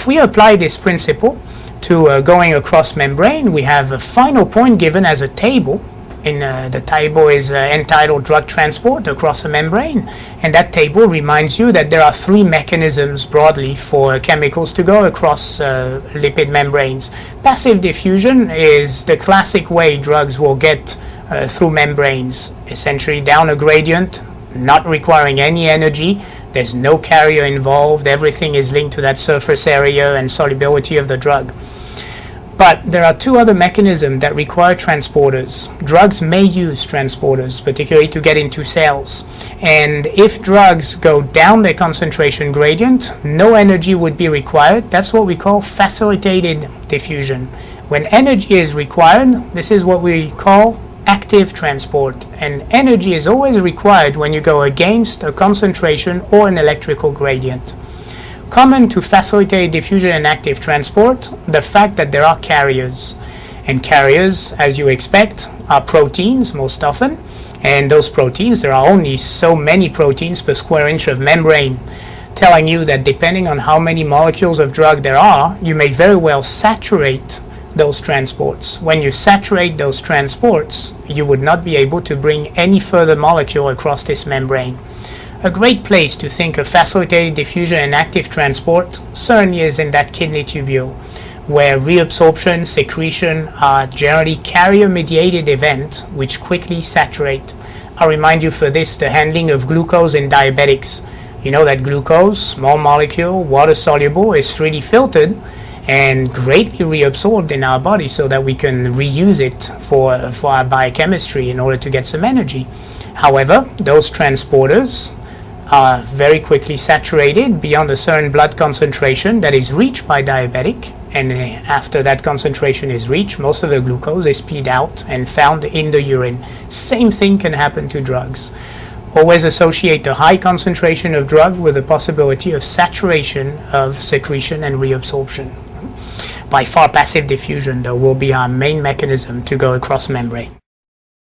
if we apply this principle to going across membrane, we have a final point given as a table. The table is entitled drug transport across a membrane, and that table reminds you that there are three mechanisms broadly for chemicals to go across lipid membranes. Passive diffusion is the classic way drugs will get through membranes, essentially down a gradient, not requiring any energy. There's no carrier involved. Everything is linked to that surface area and solubility of the drug. But there are two other mechanisms that require transporters. Drugs may use transporters, particularly to get into cells. And if drugs go down their concentration gradient, no energy would be required. That's what we call facilitated diffusion. When energy is required, this is what we call active transport. And energy is always required when you go against a concentration or an electrical gradient. Common to facilitate diffusion and active transport, the fact that there are carriers. And carriers, as you expect, are proteins most often. And those proteins, there are only so many proteins per square inch of membrane, telling you that depending on how many molecules of drug there are, you may very well saturate those transports. When you saturate those transports, you would not be able to bring any further molecule across this membrane. A great place to think of facilitated diffusion and active transport certainly is in that kidney tubule, where reabsorption, secretion are generally carrier-mediated events which quickly saturate. I'll remind you for this the handling of glucose in diabetics. You know that glucose, small molecule, water-soluble, is freely filtered and greatly reabsorbed in our body so that we can reuse it for our biochemistry in order to get some energy. However, those transporters are very quickly saturated beyond a certain blood concentration that is reached by diabetic, and after that concentration is reached, most of the glucose is peed out and found in the urine. Same thing can happen to drugs. Always associate the high concentration of drug with the possibility of saturation of secretion and reabsorption. By far, passive diffusion, though, will be our main mechanism to go across membrane.